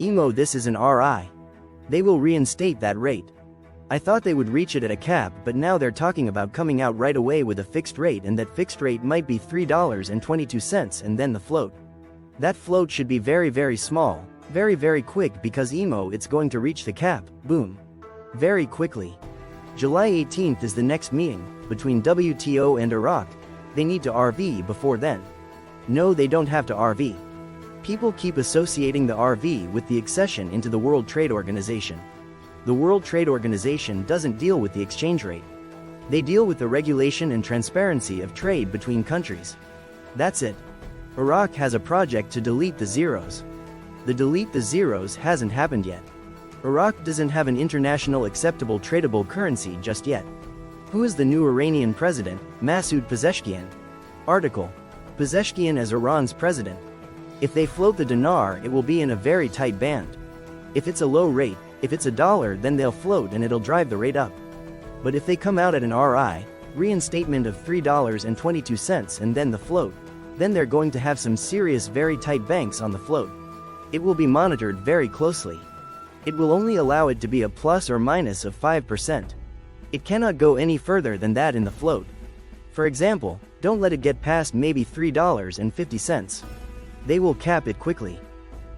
IMO, this is an RI. They will reinstate that rate. I thought they would reach it at a cap, but now they're talking about coming out right away with a fixed rate, and that fixed rate might be $3.22 and then the float. That float should be very, very small, very quick, because IMO, it's going to reach the cap, boom. Very quickly. July 18th is the next meeting, between WTO and Iraq. They need to RV before then. No, they don't have to RV. People keep associating the RV with the accession into the World Trade Organization. The World Trade Organization doesn't deal with the exchange rate. They deal with the regulation and transparency of trade between countries. That's it. Iraq has a project to delete the zeros. The delete the zeros hasn't happened yet. Iraq doesn't have an international acceptable tradable currency just yet. Who is the new Iranian president? Masoud Pezeshkian. Article. Pezeshkian as Iran's president. If they float the dinar, it will be in a very tight band. If it's a low rate, if it's $1, then they'll float and it'll drive the rate up. But if they come out at an RI, reinstatement of $3.22 and then the float, then they're going to have some serious very tight banks on the float. It will be monitored very closely. It will only allow it to be a plus or minus of 5%. It cannot go any further than that in the float. For example, don't let it get past maybe $3.50. They will cap it quickly.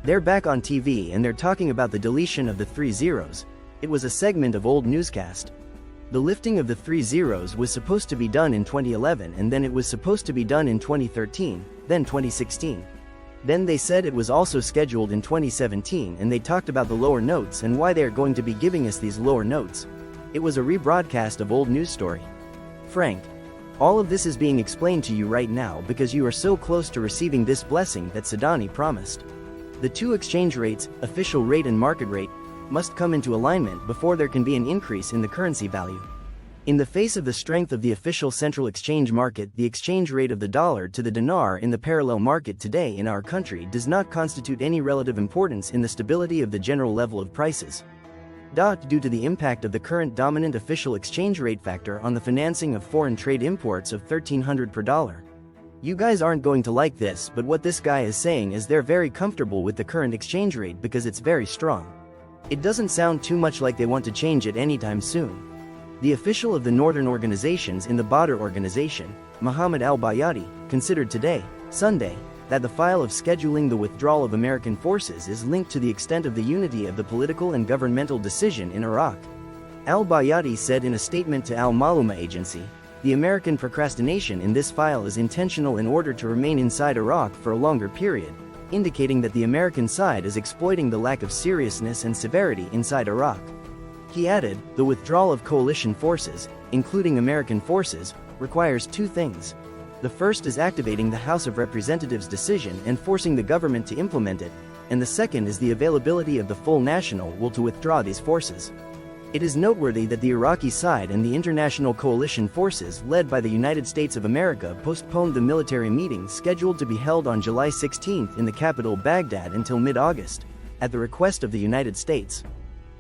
They're back on TV and they're talking about the deletion of the 3 zeros. It was a segment of old newscast. The lifting of the 3 zeros was supposed to be done in 2011, and then it was supposed to be done in 2013, then 2016. Then they said it was also scheduled in 2017, and they talked about the lower notes and why they're going to be giving us these lower notes. It was a rebroadcast of old news story. Frank. All of this is being explained to you right now because you are so close to receiving this blessing that Sadani promised. The two exchange rates, official rate and market rate, must come into alignment before there can be an increase in the currency value. In the face of the strength of the official central exchange market, the exchange rate of the dollar to the dinar in the parallel market today in our country does not constitute any relative importance in the stability of the general level of prices. Due to the impact of the current dominant official exchange rate factor on the financing of foreign trade imports of $1,300 per dollar. You guys aren't going to like this, but what this guy is saying is they're very comfortable with the current exchange rate because it's very strong. It doesn't sound too much like they want to change it anytime soon. The official of the northern organizations in the Badr organization, Mohammed al-Bayadi, considered today, Sunday, that the file of scheduling the withdrawal of American forces is linked to the extent of the unity of the political and governmental decision in Iraq. Al-Bayadi said in a statement to Al-Maluma agency, the American procrastination in this file is intentional in order to remain inside Iraq for a longer period, indicating that the American side is exploiting the lack of seriousness and severity inside Iraq. He added, the withdrawal of coalition forces, including American forces, requires two things. The first is activating the House of Representatives' decision and forcing the government to implement it, and the second is the availability of the full national will to withdraw these forces. It is noteworthy that the Iraqi side and the international coalition forces led by the United States of America postponed the military meeting scheduled to be held on July 16 in the capital Baghdad until mid-August, at the request of the United States.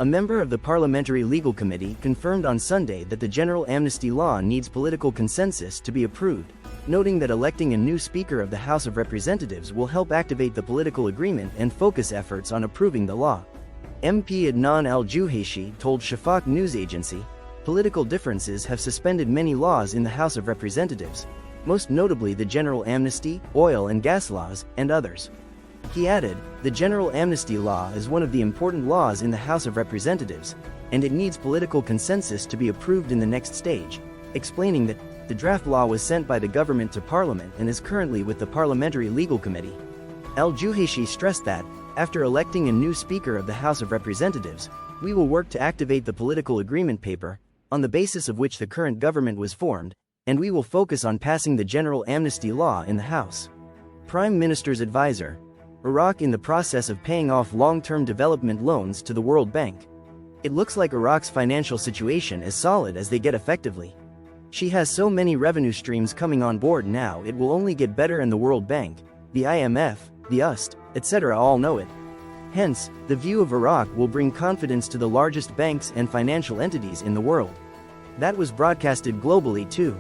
A member of the Parliamentary Legal Committee confirmed on Sunday that the General Amnesty Law needs political consensus to be approved, noting that electing a new Speaker of the House of Representatives will help activate the political agreement and focus efforts on approving the law. MP Adnan al-Juhayshi told Shafaq news agency, political differences have suspended many laws in the House of Representatives, most notably the General Amnesty, oil and gas laws, and others. He added, the General Amnesty Law is one of the important laws in the House of Representatives, and it needs political consensus to be approved in the next stage, explaining that the draft law was sent by the government to Parliament and is currently with the Parliamentary Legal Committee. Al-Juhayshi stressed that, after electing a new Speaker of the House of Representatives, we will work to activate the political agreement paper, on the basis of which the current government was formed, and we will focus on passing the General Amnesty Law in the House. Prime Minister's advisor. Iraq in the process of paying off long-term development loans to the World Bank. It looks like Iraq's financial situation is solid as they get effectively. She has so many revenue streams coming on board now, it will only get better, and the World Bank, the IMF, the UST, etc. all know it. Hence, the view of Iraq will bring confidence to the largest banks and financial entities in the world. That was broadcasted globally too.